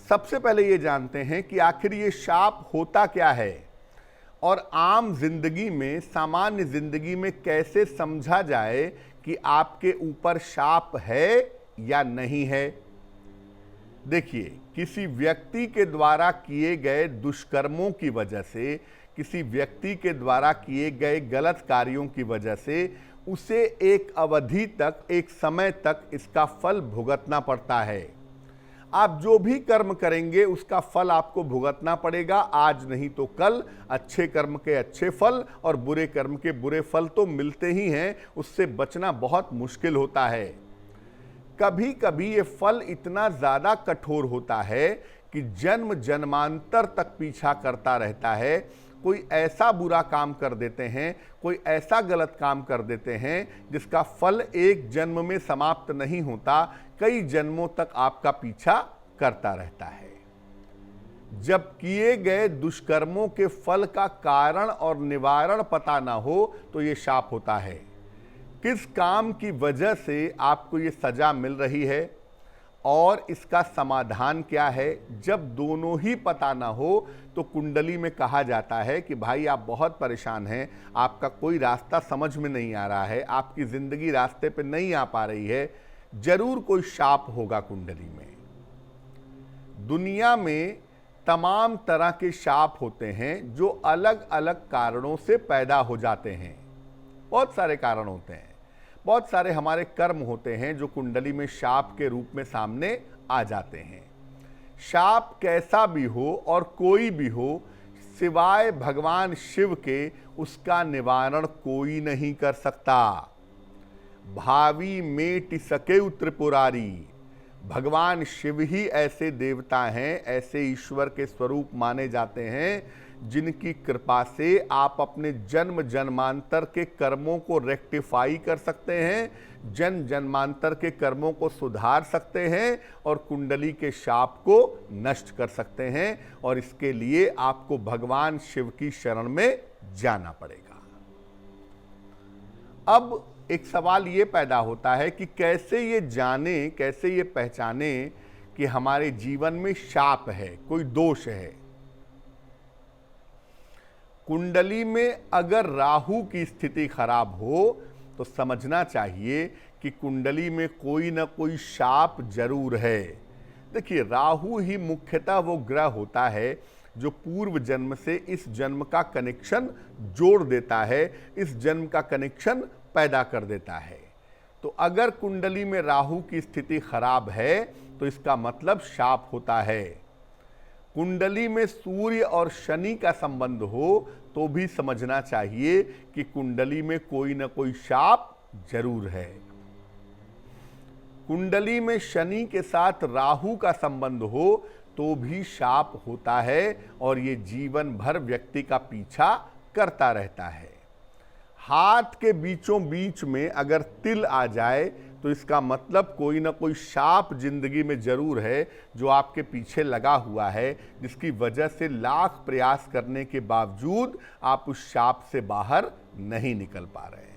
सबसे पहले ये जानते हैं कि आखिर ये शाप होता क्या है और आम जिंदगी में, सामान्य जिंदगी में कैसे समझा जाए कि आपके ऊपर शाप है या नहीं है। देखिए, किसी व्यक्ति के द्वारा किए गए दुष्कर्मों की वजह से, किसी व्यक्ति के द्वारा किए गए गलत कार्यों की वजह से उसे एक अवधि तक, एक समय तक इसका फल भुगतना पड़ता है। आप जो भी कर्म करेंगे उसका फल आपको भुगतना पड़ेगा, आज नहीं तो कल। अच्छे कर्म के अच्छे फल और बुरे कर्म के बुरे फल तो मिलते ही हैं, उससे बचना बहुत मुश्किल होता है। कभी कभी ये फल इतना ज़्यादा कठोर होता है कि जन्म जन्मांतर तक पीछा करता रहता है। कोई ऐसा बुरा काम कर देते हैं, कोई ऐसा गलत काम कर देते हैं जिसका फल एक जन्म में समाप्त नहीं होता, कई जन्मों तक आपका पीछा करता रहता है। जब किए गए दुष्कर्मों के फल का कारण और निवारण पता ना हो तो ये शाप होता है। किस काम की वजह से आपको ये सजा मिल रही है और इसका समाधान क्या है, जब दोनों ही पता ना हो तो कुंडली में कहा जाता है कि भाई आप बहुत परेशान हैं, आपका कोई रास्ता समझ में नहीं आ रहा है, आपकी ज़िंदगी रास्ते पे नहीं आ पा रही है, जरूर कोई शाप होगा कुंडली में। दुनिया में तमाम तरह के शाप होते हैं जो अलग अलग कारणों से पैदा हो जाते हैं। बहुत सारे कारण होते हैं, बहुत सारे हमारे कर्म होते हैं जो कुंडली में शाप के रूप में सामने आ जाते हैं। शाप कैसा भी हो और कोई भी हो, सिवाय भगवान शिव के उसका निवारण कोई नहीं कर सकता। भावी मेट सके त्रिपुरारी, भगवान शिव ही ऐसे देवता हैं, ऐसे ईश्वर के स्वरूप माने जाते हैं जिनकी कृपा से आप अपने जन्म जन्मांतर के कर्मों को रेक्टिफाई कर सकते हैं, जन्म जन्मांतर के कर्मों को सुधार सकते हैं और कुंडली के शाप को नष्ट कर सकते हैं। और इसके लिए आपको भगवान शिव की शरण में जाना पड़ेगा। अब एक सवाल ये पैदा होता है कि कैसे ये जाने, कैसे ये पहचाने कि हमारे जीवन में शाप है, कोई दोष है। कुंडली में अगर राहु की स्थिति खराब हो तो समझना चाहिए कि कुंडली में कोई ना कोई शाप जरूर है। देखिए, राहु ही मुख्यतः वो ग्रह होता है जो पूर्व जन्म से इस जन्म का कनेक्शन जोड़ देता है, इस जन्म का कनेक्शन पैदा कर देता है। तो अगर कुंडली में राहु की स्थिति खराब है तो इसका मतलब शाप होता है। कुंडली में सूर्य और शनि का संबंध हो तो भी समझना चाहिए कि कुंडली में कोई ना कोई शाप जरूर है। कुंडली में शनि के साथ राहु का संबंध हो तो भी शाप होता है और ये जीवन भर व्यक्ति का पीछा करता रहता है। हाथ के बीचों बीच में अगर तिल आ जाए तो इसका मतलब कोई ना कोई शाप जिंदगी में जरूर है जो आपके पीछे लगा हुआ है, जिसकी वजह से लाख प्रयास करने के बावजूद आप उस शाप से बाहर नहीं निकल पा रहे हैं।